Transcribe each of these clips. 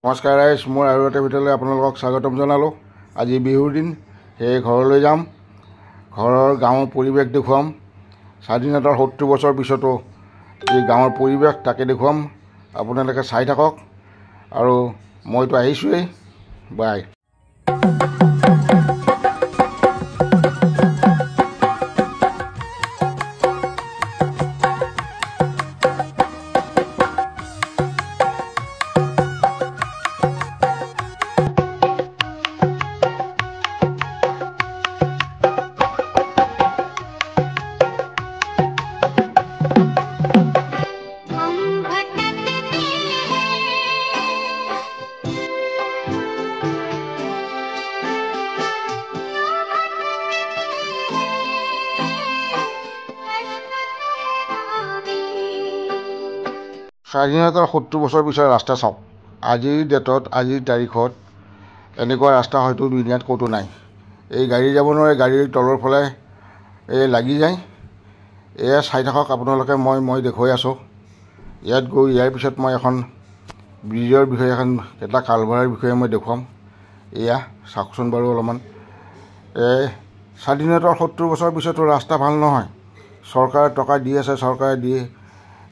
নমস্কাৰ ৰাইজ, মোৰ আৰু এটা ভিডিঅ'লৈ আপোনালোকক স্বাগতম জনালোঁ। আজি বিহুৰ দিন, সেয়ে ঘৰলৈ যাম, ঘৰৰ গাঁৱৰ পৰিৱেশ দেখুৱাম। স্বাধীনতাৰ ৭০ বছৰ পিছতো এই গাঁৱৰ পৰিৱেশ তাকে দেখুৱাম। আপোনালোকে চাই থাকক আৰু মইতো আহিছোঁৱেই। বাই। স্বাধীনতাৰ ৭০ বছৰ পিছত ৰাস্তা চাওক। আজিৰ ডেটত, আজিৰ তাৰিখত এনেকুৱা ৰাস্তা হয়তো দুনিয়াত ক'তো নাই। এই গাড়ী যাব নোৱাৰে, গাড়ীৰ তলৰ ফালে এই লাগি যায়। এয়া চাই থাকক আপোনালোকে, মই দেখুৱাই আছোঁ। ইয়াত গৈ ইয়াৰ পিছত মই এখন ব্ৰিজৰ বিষয়ে, এটা কালভাৰৰ বিষয়ে মই দেখুৱাম। এয়া চাওকচোন বাৰু অলপমান। স্বাধীনতাৰ ৭০ বছৰ পিছতো ৰাস্তা ভাল নহয়। চৰকাৰে টকা দি আছে, চৰকাৰে দিয়ে,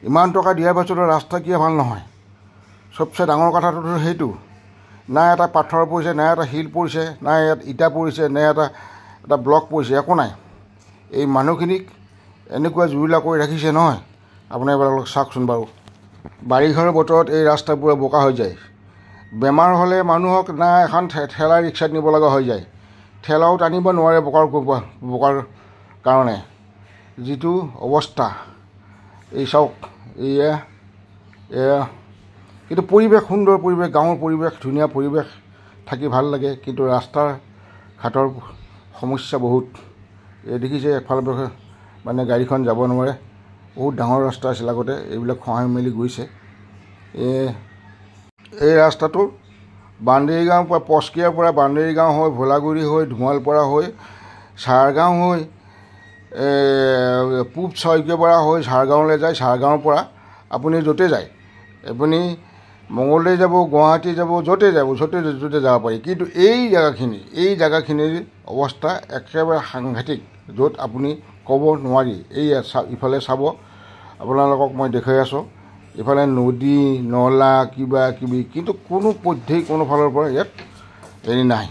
ইমান টকা দিয়াৰ পাছতো ৰাস্তা কিয় ভাল নহয়? চবচে ডাঙৰ কথাটো সেইটো। নাই এটা পাথৰ পৰিছে, নাই এটা শিল পৰিছে, নাই ইয়াত ইটা পৰিছে, নাই এটা ব্লক পৰিছে, একো নাই। এই মানুহখিনিক এনেকুৱা জুৰুলা কৰি ৰাখিছে নহয়। আপুনি এইবিলাক চাওকচোন বাৰু। বাৰিষাৰ বতৰত এই ৰাস্তাবোৰ বোকা হৈ যায়। বেমাৰ হ'লে মানুহক না এখন ঠেলা ৰিক্সাত নিব লগা হৈ যায়। ঠেলাও টানিব নোৱাৰে বোকাৰ কাৰণে। যিটো অৱস্থা, এই চাওক। এয়া কিন্তু পৰিৱেশ, সুন্দৰ পৰিৱেশ, গাঁৱৰ পৰিৱেশ, ধুনীয়া পৰিৱেশ, থাকি ভাল লাগে। কিন্তু ৰাস্তা ঘাটৰ সমস্যা বহুত। এই দেখিছে একফালৰ পৰা মানে গাড়ীখন যাব নোৱাৰে। বহুত ডাঙৰ ৰাস্তা আছিল আগতে, এইবিলাক খহাই মেলি গৈছে। এই ৰাস্তাটো বান্দেৰী গাঁৱৰ পৰা, পচকিয়াৰ পৰা বান্দেৰী গাঁও হৈ, ভোলাগুৰি হৈ, ধুমালপৰা হৈ, চাৰগাঁও হৈ, পূব ছয়কিয়াপাৰা হৈ চাৰগাঁৱলৈ যায়। চাৰগাঁৱৰ পৰা আপুনি য'তে যায়, আপুনি মঙলদৈ যাব, গুৱাহাটী যাব, য'তে যাব পাৰি। কিন্তু এই জেগাখিনিৰ অৱস্থা একেবাৰে সাংঘাতিক, য'ত আপুনি ক'ব নোৱাৰি। এই ইফালে চাব, আপোনালোকক মই দেখুৱাই আছোঁ। ইফালে নদী নলা কিবা কিবি, কিন্তু কোনো পধ্যেই কোনো ফালৰ পৰা ইয়াত হেৰি নাই।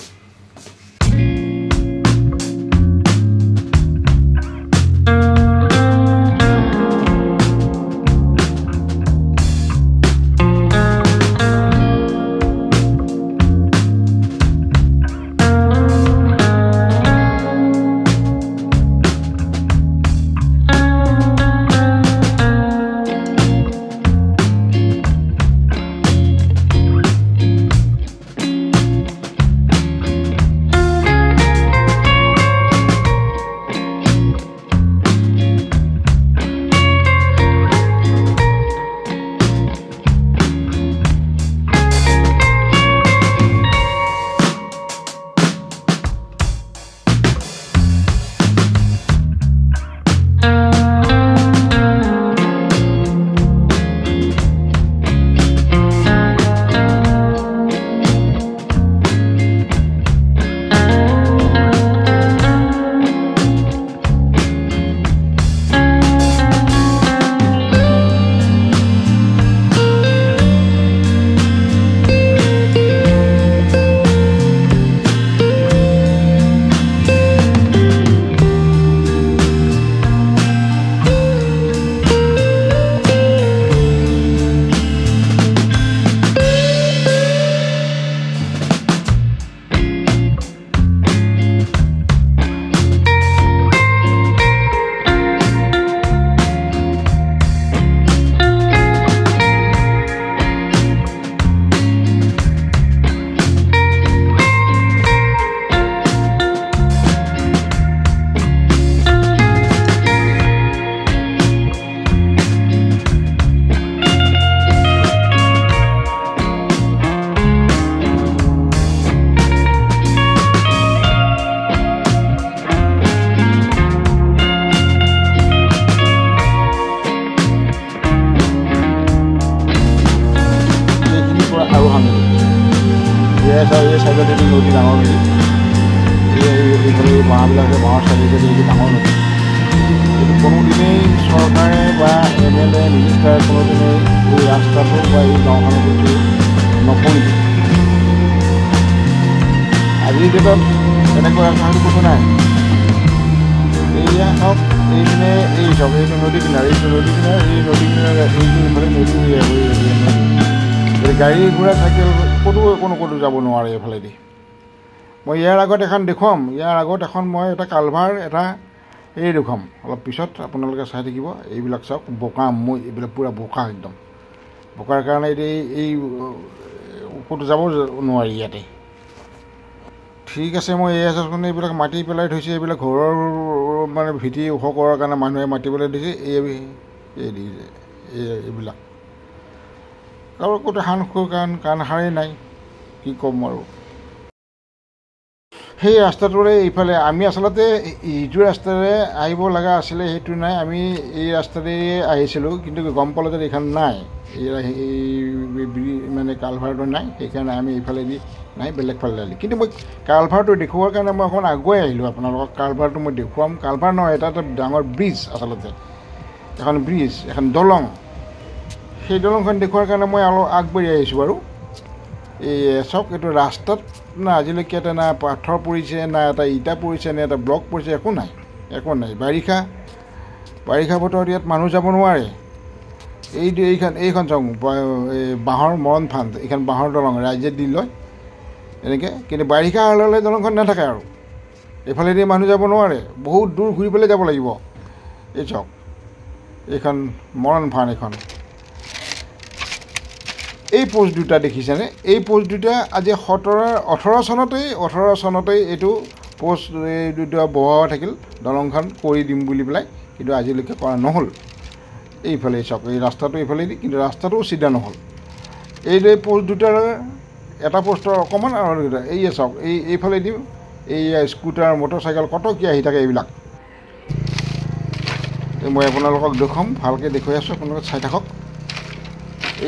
এই চাইডত এইটো নদী, ডাঙৰ নদী। এইফালে বাঁহবিলাক আছে, বাঁহৰ চাইডেদি এইটো ডাঙৰ নদী। এইটো কোনোদিনেই চৰকাৰে বা MLA মিনিষ্টাৰে কোনোদিনেই এই ৰাস্তাটো বা এই গাঁওখনৰ কিছু নকৰিব। আজিৰ ডেটত এনেকুৱা ৰাস্তা কোনো নাই। এয়া হওক এইপিনে এই চব এইটো নদী কিনাৰ, এইটো নদী কিনাৰ, এই নদী কিনাৰ, এইটো ইফালে নদী গাড়ী ঘোঁৰা চাইকেল ক'তো যাব নোৱাৰে এইফালেদি। মই ইয়াৰ আগত এখন দেখুৱাম, ইয়াৰ আগত এখন মই এটা কালভাৰ এটা এই দেখুৱাম অলপ পিছত, আপোনালোকে চাই থাকিব। এইবিলাক চাওক বোকা, মই এইবিলাক পূৰা বোকা, একদম বোকাৰ কাৰণে এই ক'তো যাব নোৱাৰি ইয়াতে। ঠিক আছে, মই এই আচলতে এইবিলাক মাটি পেলাই থৈছে, এইবিলাক ঘৰৰ মানে ভেটি ওখ কৰাৰ কাৰণে মানুহে মাটি পেলাই দিছে। এইবিলাক আৰু ক'তো কাণ সাৰেই নাই, কি ক'ম আৰু। সেই ৰাস্তাটোৰে এইফালে আমি আচলতে ইটো ৰাস্তাৰে আহিব লগা আছিলে, সেইটো নাই। আমি এই ৰাস্তাৰে আহিছিলোঁ, কিন্তু গম পালোঁ যে এইখন নাই, মানে কালভাৰটো নাই। সেইকাৰণে আমি এইফালেদি নাই, বেলেগ ফালে আহিলোঁ। কিন্তু মই কালভাৰটো দেখুওৱাৰ কাৰণে মই অকণমান আগুৱাই আহিলোঁ আপোনালোকক। কালভাৰটো মই দেখুৱাম। কালভাৰ নহয়, এটা ডাঙৰ ব্ৰিজ, আচলতে এখন ব্ৰিজ, এখন দলং। সেই দলংখন দেখুওৱাৰ কাৰণে মই অলপ আগবাঢ়ি আহিছোঁ বাৰু। এই চাওক, এইটো ৰাস্তাত না আজিলৈকে এটা না পাথৰ পৰিছে, না এটা ইটা পৰিছে, নে এটা ব্লক পৰিছে, একো নাই, একো নাই। বাৰিষা বতৰত ইয়াত মানুহ যাব নোৱাৰে। এইখন চাওক, বাঁহৰ মৰণ ফান্দ, এইখন বাঁহৰ দলং, ৰাইজে দি লয় এনেকৈ। কিন্তু বাৰিষা হ'লে দলংখন নাথাকে আৰু এইফালেদি মানুহ যাব নোৱাৰে, বহুত দূৰ ঘূৰি পেলাই যাব লাগিব। এই চাওক, এইখন মৰণ ফান্দ। এইখন এই পোষ্ট দুটা দেখিছেনে? এই পোষ্ট দুটা আজি 18 চনতেই এইটো পোষ্ট দুটা বহোৱা থাকিল, দলংখন কৰি দিম বুলি পেলাই, কিন্তু আজিলৈকে কৰা নহ'ল। এইফালে চাওক, এই ৰাস্তাটো এইফালেদি, কিন্তু ৰাস্তাটোও চিধা নহ'ল। এই পোষ্ট দুটাৰ এটা পোষ্টৰ অকণমান আৰু দুটা এইয়া চাওক, এইফালেদি এইয়া স্কুটাৰ, মটৰচাইকেল কত কি আহি থাকে। এইবিলাক মই আপোনালোকক দেখুৱাম, ভালকৈ দেখুৱাই আছোঁ, আপোনালোকে চাই থাকক।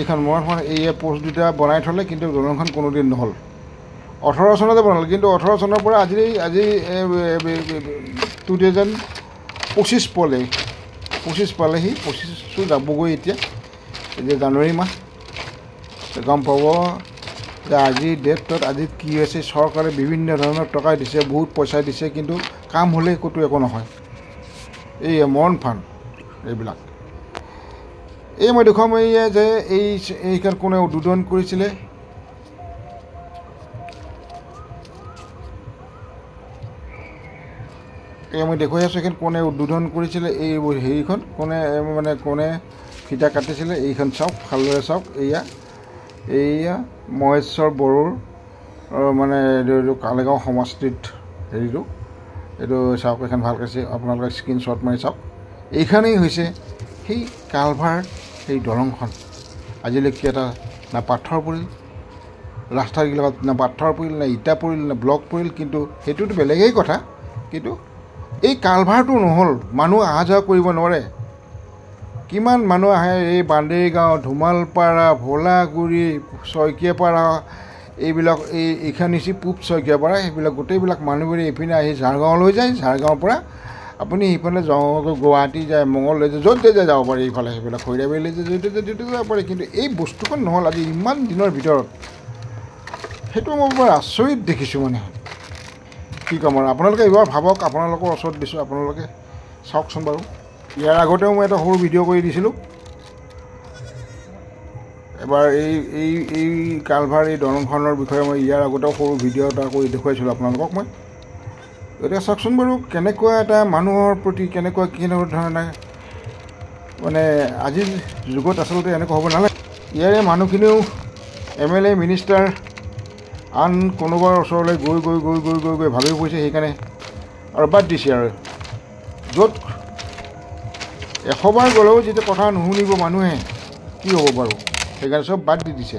এইখন মৰণ, এই পোষ্ট দুটা বনাই থ'লে, কিন্তু দলংখন কোনোদিন নহ'ল। 18 চনতে বনালে, কিন্তু 18 চনৰ পৰা আজি 2025 পালেহি। 25 যাবগৈ এতিয়া, জানুৱাৰী মাহ। গম পাব যে আজিৰ ডেটত আজি কি হৈছে। চৰকাৰে বিভিন্ন ধৰণৰ টকা দিছে, বহুত পইচা দিছে, কিন্তু কাম হ'লে ক'তো একো নহয়। এই মৰণ ফান্দ এইবিলাক। মই দেখুৱাম এইয়া যে এইখন কোনে উদ্বোধন কৰিছিলে। মই দেখুৱাই আছোঁ, এইখন কোনে উদ্বোধন কৰিছিলে, এই হেৰিখন কোনে ফিটা কাটিছিলে। এইখন চাওক, ভালদৰে চাওক। এইয়া মহেশ্বৰ বড়োৰ মানে এইটো কালেগাঁও সমষ্টিত হেৰিটো, এইটো চাওক। এইখন ভালকৈ আপোনালোকে স্ক্ৰীনশ্বট মাৰি চাওক। এইখনেই হৈছে সেই কালভাৰ, সেই দলংখন। আজিলৈকে এটা না পাথৰ পৰিল, ৰাস্তাবিলাকত না পাথৰ পৰিল, না ইটা পৰিল, না ব্লক পৰিল, কিন্তু সেইটোতো বেলেগেই কথা। কিন্তু এই কালভাৰটো নহ'ল, মানুহ অহা যোৱা কৰিব নোৱাৰে। কিমান মানুহ আহে, এই বান্দেৰীগাঁও, ধুমালপাৰা, ভোলাগুৰি, শইকীয়াপাৰা, এইবিলাক এইখন হৈছে পূব শইকীয়াপাৰা। সেইবিলাক গোটেইবিলাক মানুহবোৰে এইপিনে আহি ঝাৰগাঁৱলৈ যায়। ঝাৰগাঁৱৰ পৰা আপুনি সেইফালে গুৱাহাটী যায়, মঙলদৈ যায়, য'তে যায় যাব পাৰে। এইফালে সেইবিলাক খৈৰাবাৰীলৈ যায়, য'তে যাব পাৰে। কিন্তু এই বস্তুখন নহ'ল আজি ইমান দিনৰ ভিতৰত। সেইটো মই বৰ আচৰিত দেখিছোঁ। মানে কি ক'ম আৰু, আপোনালোকে এইবাৰ ভাবক, আপোনালোকৰ ওচৰত দিছোঁ, আপোনালোকে চাওকচোন বাৰু। ইয়াৰ আগতেও মই এটা সৰু ভিডিঅ' কৰি দিছিলোঁ। এবাৰ এই কালভাৰ, এই দলংখনৰ বিষয়ে মই ইয়াৰ আগতেও সৰু ভিডিঅ' এটা কৰি দেখুৱাইছিলোঁ আপোনালোকক মই। গতিকে চাওকচোন বাৰু, কেনেকুৱা এটা মানুহৰ প্ৰতি কেনেকুৱা ধৰণে মানে আজিৰ যুগত আচলতে এনেকুৱা হ'ব নালাগে। ইয়াৰে মানুহখিনিও MLA মিনিষ্টাৰ আন কোনোবাৰ ওচৰলৈ গৈ ভাবি পৰিছে, সেইকাৰণে আৰু বাদ দিছে। আৰু য'ত 100 বাৰ গ'লেও যেতিয়া কথা নুশুনিব মানুহে, কি হ'ব বাৰু, সেইকাৰণে চব বাদ দি দিছে।